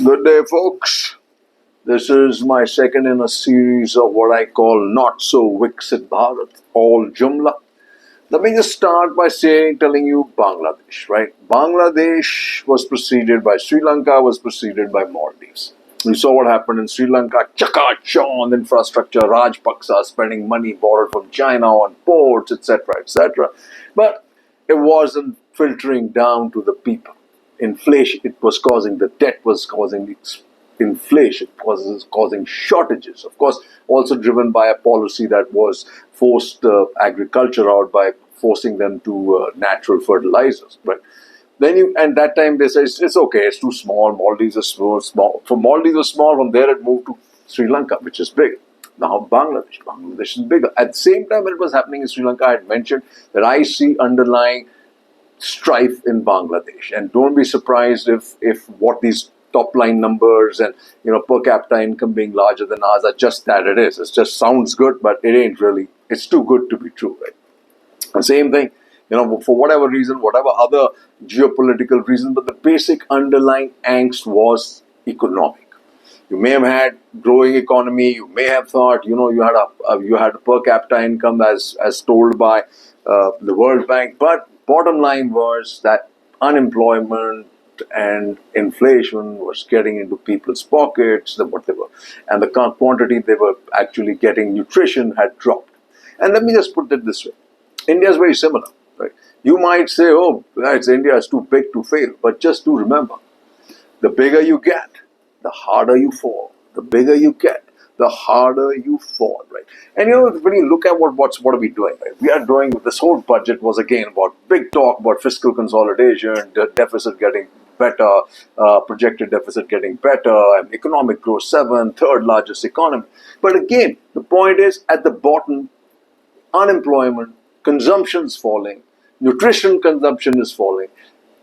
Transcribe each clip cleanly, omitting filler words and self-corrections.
Good day, folks. This is my second in a series of what I call Not So Viksit Bharat, all Jumla. Let me just start by telling you Bangladesh, right? Bangladesh was preceded by Sri Lanka, was preceded by Maldives. We saw what happened in Sri Lanka, chaka-chon infrastructure, Rajpaksa spending money borrowed from China on ports, etc., etc. But it wasn't filtering down to the people. Inflation, it was causing, the debt was causing inflation, was causing shortages. Of course, also driven by a policy that was forced agriculture out by forcing them to natural fertilizers. But then and that time they said it's okay, it's too small. Maldives is small. From Maldives was small. From there it moved to Sri Lanka, which is big. Now Bangladesh is bigger. At the same time when it was happening in Sri Lanka, I had mentioned that I see underlying strife in Bangladesh. And don't be surprised if what these top line numbers and per capita income being larger than ours are just that it is. It just sounds good, but it ain't really. It's too good to be true, right? The same thing, for whatever reason, whatever other geopolitical reason, but the basic underlying angst was economic. You may have had growing economy. You may have thought, you had a per capita income as told by the World Bank. But bottom line was that unemployment and inflation was getting into people's pockets. And the quantity they were actually getting nutrition had dropped. And let me just put it this way: India is very similar. Right? You might say, "Oh, India is too big to fail," but just do remember, the bigger you get, the harder you fall. The bigger you get, the harder you fall, right? And when you look at what are we doing, right? We are doing, this whole budget was again about big talk about fiscal consolidation, the deficit getting better, projected deficit getting better, and economic growth 7, third largest economy. But again, the point is at the bottom, unemployment, consumption's falling, nutrition consumption is falling,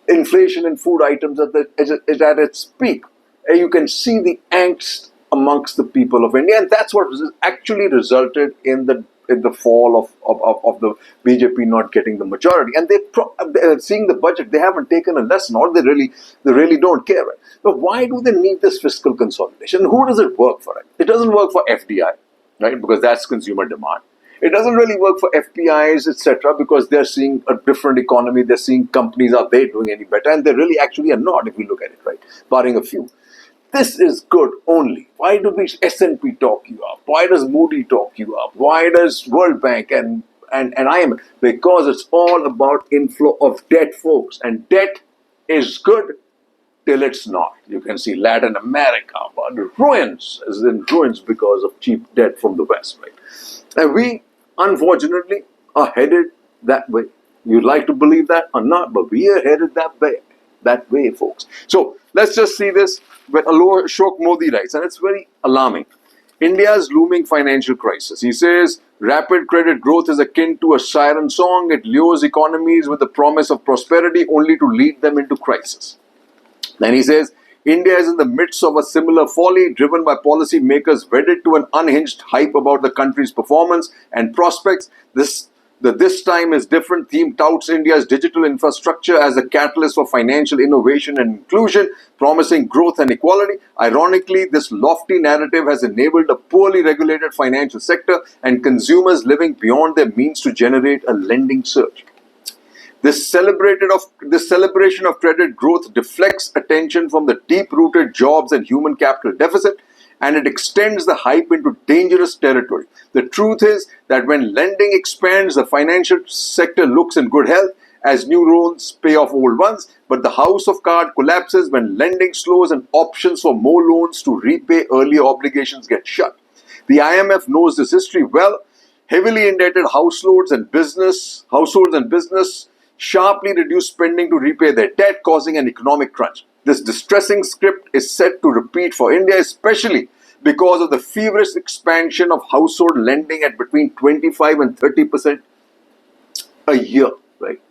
inflation in food items is at its peak. And you can see the angst amongst the people of India, and that's what actually resulted in the fall of the BJP not getting the majority. And they're seeing the budget, they haven't taken a lesson, or they really don't care. Right? But why do they need this fiscal consolidation? Who does it work for? Right? It doesn't work for FDI, right? Because that's consumer demand. It doesn't really work for FPIs, etc., because they're seeing a different economy. They're seeing companies, are they doing any better? And they really actually are not, if we look at it, right? Barring a few. This is good only. Why do we S&P talk you up? Why does Moody talk you up? Why does World Bank and IMF? Because it's all about inflow of debt, folks. And debt is good till it's not. You can see Latin America, but ruins, as in ruins because of cheap debt from the West, right? And we, unfortunately, are headed that way. You'd like to believe that or not, but we are headed that way, folks. So let's just see this. When Ashok Modi writes, and it's very alarming. India's looming financial crisis. He says, rapid credit growth is akin to a siren song. It lures economies with the promise of prosperity only to lead them into crisis. Then he says, India is in the midst of a similar folly driven by policy makers wedded to an unhinged hype about the country's performance and prospects. This time is different theme touts India's digital infrastructure as a catalyst for financial innovation and inclusion, promising growth and equality. Ironically, this lofty narrative has enabled a poorly regulated financial sector and consumers living beyond their means to generate a lending surge. This celebration of credit growth deflects attention from the deep-rooted jobs and human capital deficit, and it extends the hype into dangerous territory. The truth is that when lending expands, the financial sector looks in good health as new loans pay off old ones, but the house of cards collapses when lending slows and options for more loans to repay earlier obligations get shut. The IMF knows this history well. Heavily indebted households and business sharply reduce spending to repay their debt, causing an economic crunch. This distressing script is set to repeat for India, especially because of the feverish expansion of household lending at between 25 and 30% a year. Right?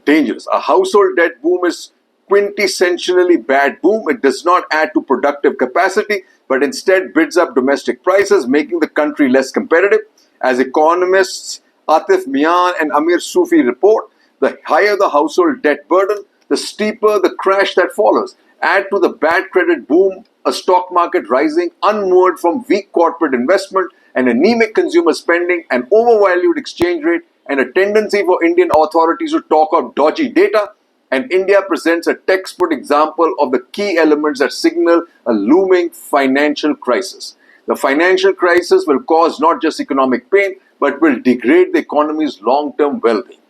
Dangerous. A household debt boom is quintessentially bad boom. It does not add to productive capacity, but instead bids up domestic prices, making the country less competitive. As economists Atif Mian and Amir Sufi report, the higher the household debt burden, the steeper the crash that follows. Add to the bad credit boom, a stock market rising, unmoored from weak corporate investment, and anemic consumer spending, an overvalued exchange rate, and a tendency for Indian authorities to talk of dodgy data, and India presents a textbook example of the key elements that signal a looming financial crisis. The financial crisis will cause not just economic pain, but will degrade the economy's long-term well-being.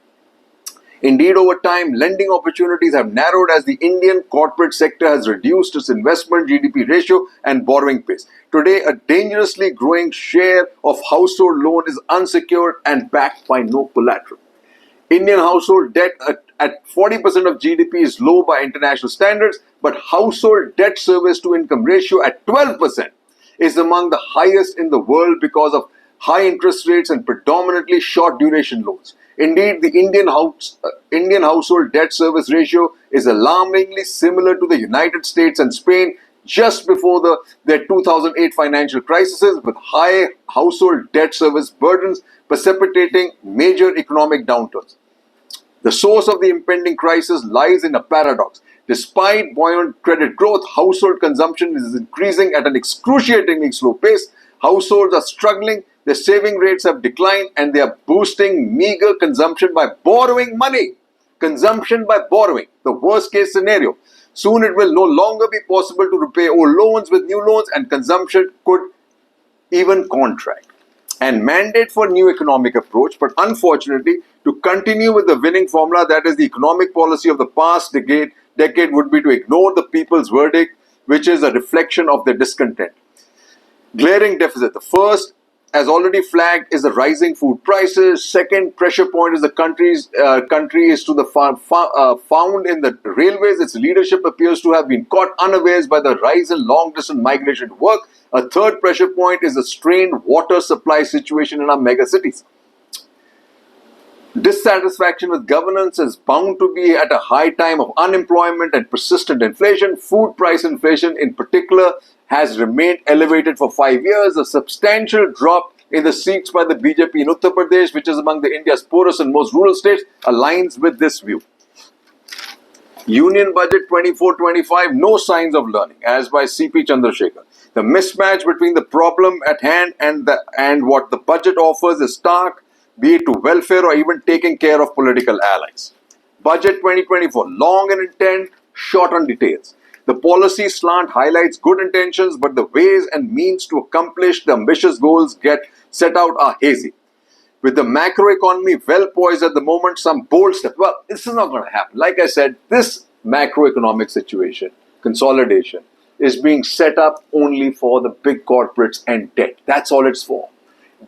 Indeed, over time, lending opportunities have narrowed as the Indian corporate sector has reduced its investment GDP ratio and borrowing pace. Today, a dangerously growing share of household loan is unsecured and backed by no collateral. Indian household debt at 40% of GDP is low by international standards, but household debt service to income ratio at 12% is among the highest in the world because of high interest rates and predominantly short duration loans. Indeed, the Indian household debt service ratio is alarmingly similar to the United States and Spain just before their 2008 financial crises, with high household debt service burdens precipitating major economic downturns. The source of the impending crisis lies in a paradox. Despite buoyant credit growth, household consumption is increasing at an excruciatingly slow pace. Households are struggling, their saving rates have declined, and they are boosting meager consumption by borrowing money. Consumption by borrowing, the worst case scenario. Soon it will no longer be possible to repay old loans with new loans, and consumption could even contract. And mandate for new economic approach, but unfortunately, to continue with the winning formula, that is the economic policy of the past decade would be to ignore the people's verdict, which is a reflection of their discontent. Glaring deficit. The first, as already flagged, is the rising food prices. Second pressure point is the country is to the found in the railways. Its leadership appears to have been caught unawares by the rise in long-distance migration to work. A third pressure point is the strained water supply situation in our mega cities. Dissatisfaction with governance is bound to be at a high time of unemployment and persistent inflation. Food price inflation in particular has remained elevated for 5 years. A substantial drop in the seats by the BJP in Uttar Pradesh, which is among India's poorest and most rural states, aligns with this view. Union Budget 24-25, no signs of learning, as by C.P. Chandrasekhar. The mismatch between the problem at hand and what the budget offers is stark, be it to welfare or even taking care of political allies. Budget 2024, long in intent, short on details. The policy slant highlights good intentions, but the ways and means to accomplish the ambitious goals get set out are hazy. With the macroeconomy well poised at the moment, some bold steps. Well, this is not going to happen. Like I said, this macroeconomic situation, consolidation, is being set up only for the big corporates and debt. That's all it's for.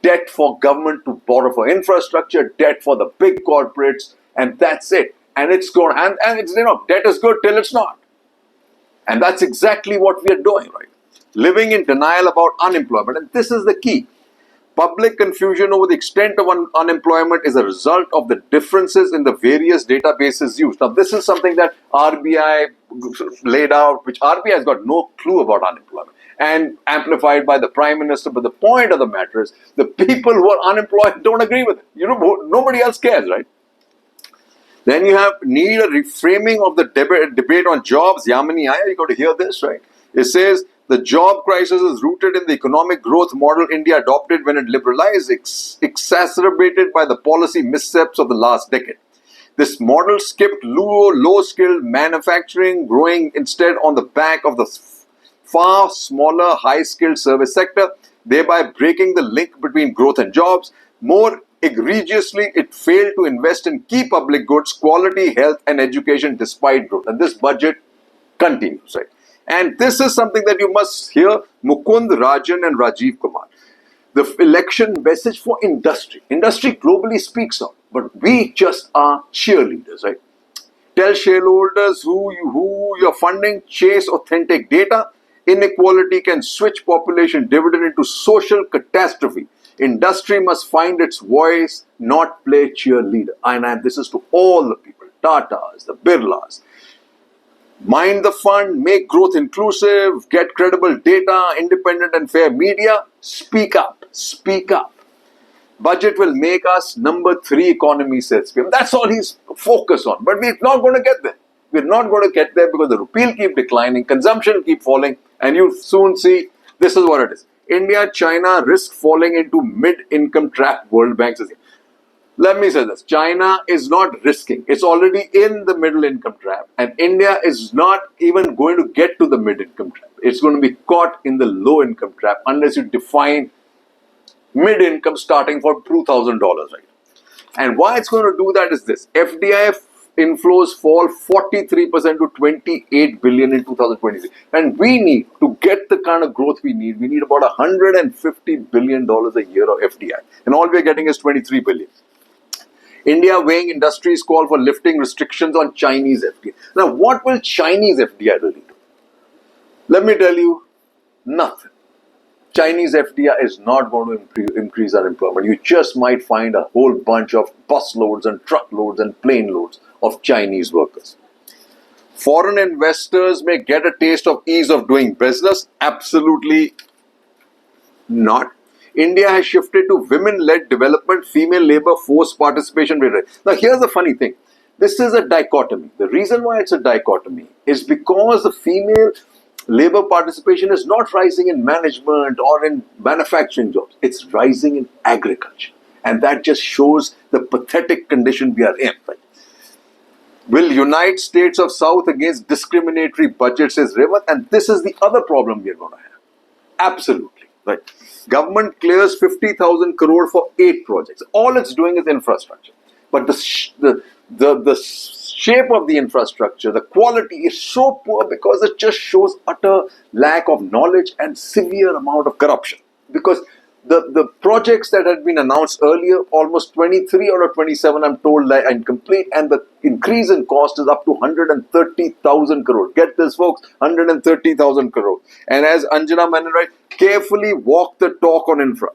Debt for government to borrow for infrastructure, debt for the big corporates, and that's it. And it's going, and it's, debt is good till it's not. And that's exactly what we are doing, right? Living in denial about unemployment. And this is the key. Public confusion over the extent of unemployment is a result of the differences in the various databases used. Now, this is something that RBI laid out, which RBI has got no clue about unemployment, and amplified by the Prime Minister. But the point of the matter is, the people who are unemployed don't agree with it. Nobody else cares, right? Then you need a reframing of the debate on jobs. Yamini Iyer, you got to hear this, right? It says, the job crisis is rooted in the economic growth model India adopted when it liberalized, exacerbated by the policy missteps of the last decade. This model skipped low-skilled manufacturing, growing instead on the back of the far smaller high-skilled service sector, thereby breaking the link between growth and jobs. More egregiously, it failed to invest in key public goods, quality, health and education despite growth. And this budget continues, right? And this is something that you must hear Mukund, Rajan and Rajiv Kumar. The election message for industry. Industry globally speaks out, but we just are cheerleaders, right? Tell shareholders who you're funding, chase authentic data. Inequality can switch population dividend into social catastrophe. Industry must find its voice, not play cheerleader. And this is to all the people, Tatas, the Birlas. Mind the fund, make growth inclusive, get credible data, independent and fair media. Speak up, speak up. Budget will make us number 3 economy, says PM. That's all he's focused on. But we're not going to get there. We're not going to get there because the rupee will keep declining, consumption will keep falling, and you'll soon see this is what it is. India, China risk falling into mid-income trap, World Bank says. Let me say this. China is not risking. It's already in the middle income trap. And India is not even going to get to the mid income trap. It's going to be caught in the low income trap unless you define mid income starting from $2,000, right? And why it's going to do that is this. FDI inflows fall 43% to 28 billion in 2023. And we need to get the kind of growth we need about $150 billion a year of FDI. And all we're getting is 23 billion. India weighing industries call for lifting restrictions on Chinese FDI. Now, what will Chinese FDI really do? Let me tell you, nothing. Chinese FDI is not going to increase our employment. You just might find a whole bunch of busloads and truckloads and plane loads of Chinese workers. Foreign investors may get a taste of ease of doing business. Absolutely not. India has shifted to women-led development, female labor force participation rate. Now, here's the funny thing. This is a dichotomy. The reason why it's a dichotomy is because the female labor participation is not rising in management or in manufacturing jobs. It's rising in agriculture. And that just shows the pathetic condition we are in. Right? Will unite states of South against discriminatory budgets, says Revant. And this is the other problem we are going to have. Absolutely. Right? Government clears 50,000 crore for 8 projects. All it's doing is infrastructure. But the shape of the infrastructure, the quality is so poor because it just shows utter lack of knowledge and severe amount of corruption. Because the projects that had been announced earlier, almost 23 out of 27, I'm told, are incomplete, and the increase in cost is up to 130,000 crore. Get this, folks, 130,000 crore. And as Anjana Menon writes, carefully walk the talk on infra.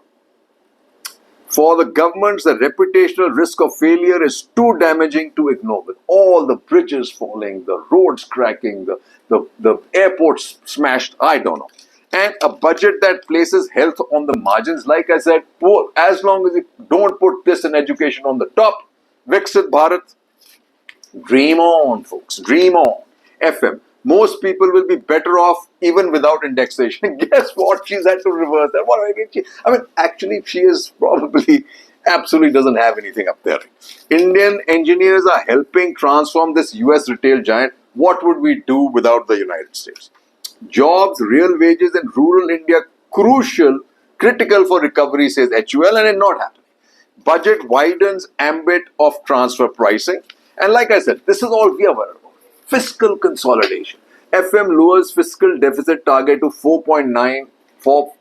For the governments, the reputational risk of failure is too damaging to ignore. With all the bridges falling, the roads cracking, the airports smashed, I don't know. And a budget that places health on the margins, like I said, as long as you don't put this in education on the top, Viksit Bharat, dream on, folks, dream on. FM. Most people will be better off even without indexation. Guess what? She's had to reverse that. What I mean, actually, she is probably absolutely doesn't have anything up there. Indian engineers are helping transform this US retail giant. What would we do without the United States? Jobs, real wages in rural India, critical for recovery, says HUL, and it's not happening. Budget widens ambit of transfer pricing. And like I said, this is all we are worried about. Fiscal consolidation. FM lowers fiscal deficit target to 4.9 for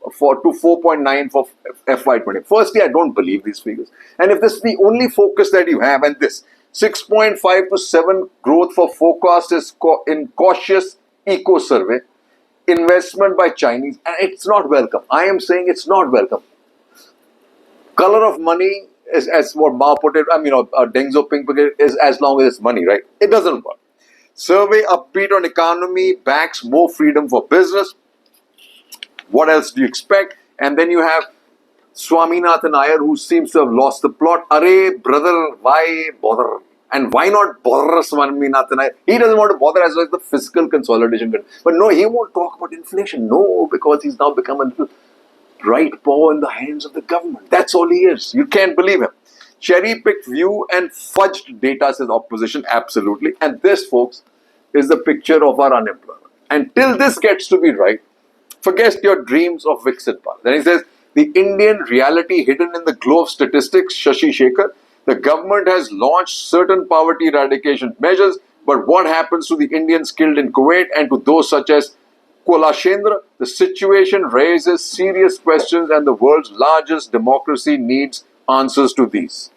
FY20. Firstly, I don't believe these figures. And if this is the only focus that you have, and this 6.5 to 7 growth for forecast is in cautious eco survey, investment by Chinese, and it's not welcome. I am saying it's not welcome. Color of money is, as what Mao put it, Deng Xiaoping put it, is as long as it's money, right? It doesn't work. Survey upbeat on economy, backs more freedom for business. What else do you expect? And then you have Swaminathan Iyer, who seems to have lost the plot. Array, brother, why bother? And why not bother Swaminathan Iyer? He doesn't want to bother as well as the fiscal consolidation. But no, he won't talk about inflation. No, because he's now become a little right paw in the hands of the government. That's all he is. You can't believe him. Cherry-picked view and fudged data, says opposition. Absolutely. And this, folks, is the picture of our unemployment. Until this gets to be right, forget your dreams of Viksit Bharat. Then he says, the Indian reality hidden in the glow of statistics, Shashi Shekhar. The government has launched certain poverty eradication measures, but what happens to the Indians killed in Kuwait and to those such as Kulashendra? The situation raises serious questions and the world's largest democracy needs answers to these.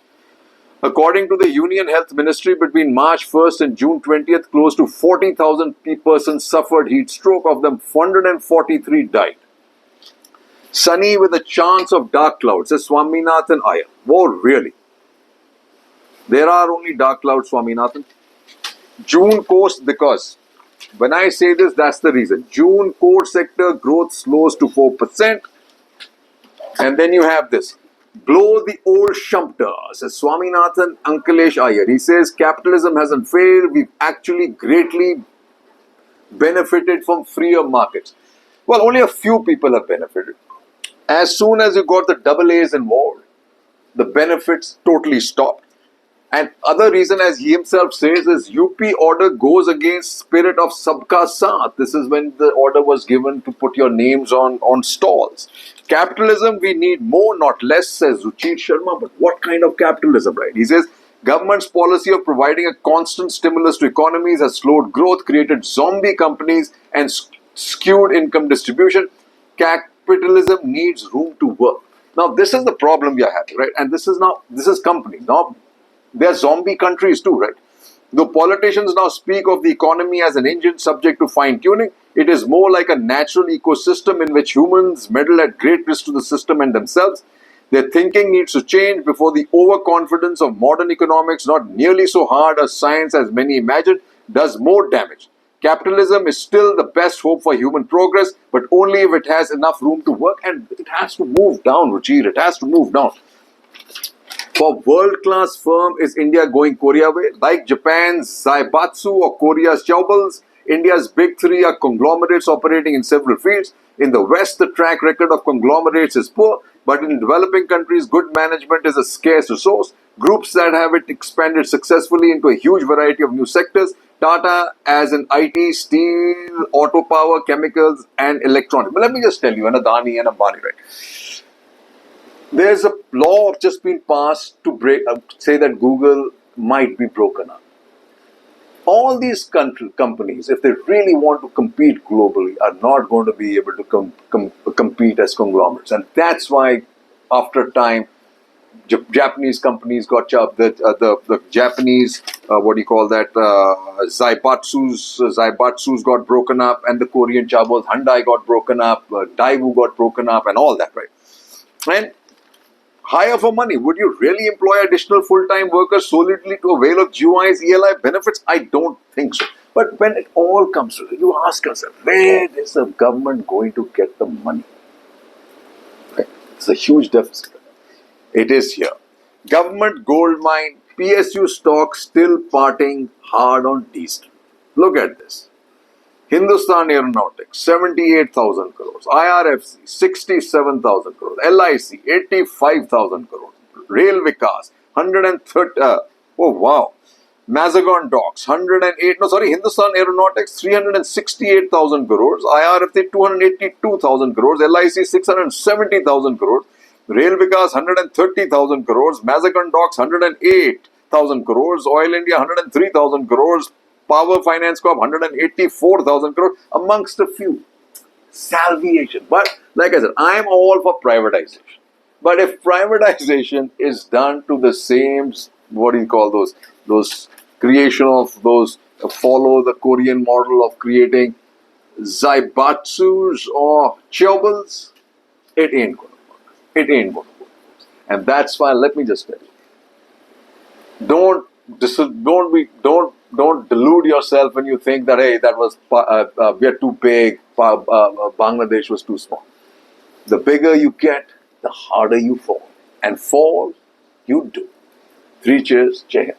According to the Union Health Ministry, between March 1st and June 20th, close to 40,000 persons suffered heat stroke. Of them, 143 died. Sunny with a chance of dark clouds, says Swaminathan Iyer. Whoa, really? There are only dark clouds, Swaminathan. June coast, because when I say this, that's the reason. June core sector growth slows to 4%. And then you have this. Blow the old shumpter, says Swaminathan Ankulesh Iyer. He says capitalism hasn't failed. We've actually greatly benefited from freer markets. Well, only a few people have benefited. As soon as you got the double A's involved, the benefits totally stopped. And other reason, as he himself says, is UP order goes against spirit of Sabka Saath. This is when the order was given to put your names on stalls. Capitalism, we need more, not less, says Ruchir Sharma. But what kind of capitalism, right? He says, government's policy of providing a constant stimulus to economies has slowed growth, created zombie companies, and skewed income distribution. Capitalism needs room to work. Now, this is the problem we are having, right? And this is company. Now, they are zombie countries too, right? Though politicians now speak of the economy as an engine subject to fine-tuning, it is more like a natural ecosystem in which humans meddle at great risk to the system and themselves. Their thinking needs to change before the overconfidence of modern economics, not nearly so hard a science as many imagine, does more damage. Capitalism is still the best hope for human progress, but only if it has enough room to work, and it has to move down, Ruchir. It has to move down. For world-class firm, is India going Korea way? Like Japan's Zaibatsu or Korea's Chaubals, India's big three are conglomerates operating in several fields. In the West, the track record of conglomerates is poor, but in developing countries, good management is a scarce resource. Groups that have it expanded successfully into a huge variety of new sectors. Tata as in IT, steel, auto power, chemicals, and electronics. But let me just tell you, and Adani and Ambani, right? There's a law just been passed to say that Google might be broken up. All these companies, if they really want to compete globally, are not going to be able to compete as conglomerates. And that's why, after time, Japanese companies got chopped. The Japanese, what do you call that, Zaibatsu's got broken up, and the Korean Chabos, Hyundai got broken up, Daewoo got broken up, and all that, right? And hire for money. Would you really employ additional full-time workers solely to avail of GUI's ELI benefits? I don't think so. But when it all comes to it, you ask yourself, where is the government going to get the money? Okay. It's a huge deficit. It is here. Government gold mine, PSU stock still parting hard on diesel. Look at this. Hindustan Aeronautics, 78,000 crores. IRFC, 67,000 crores. LIC, 85,000 crores. Rail Vikas, 130. Oh, wow. Mazagon Docks, Hindustan Aeronautics, 368,000 crores. IRFC, 282,000 crores. LIC, 670,000 crores. Rail Vikas, 130,000 crores. Mazagon Docks, 108,000 crores. Oil India, 103,000 crores. Power Finance Corp, 184,000 crores, amongst a few. Salvation. But, like I said, I'm all for privatization. But if privatization is done to the same, what do you call those creation of those, follow the Korean model of creating Zaibatsus or Chaubals, it ain't going to work. It ain't going to work. And that's why, let me just tell you, don't delude yourself when you think that, hey, that was we are too big, Bangladesh was too small. The bigger you get, the harder you fall. And fall, you do. 3 cheers, Jai Hind.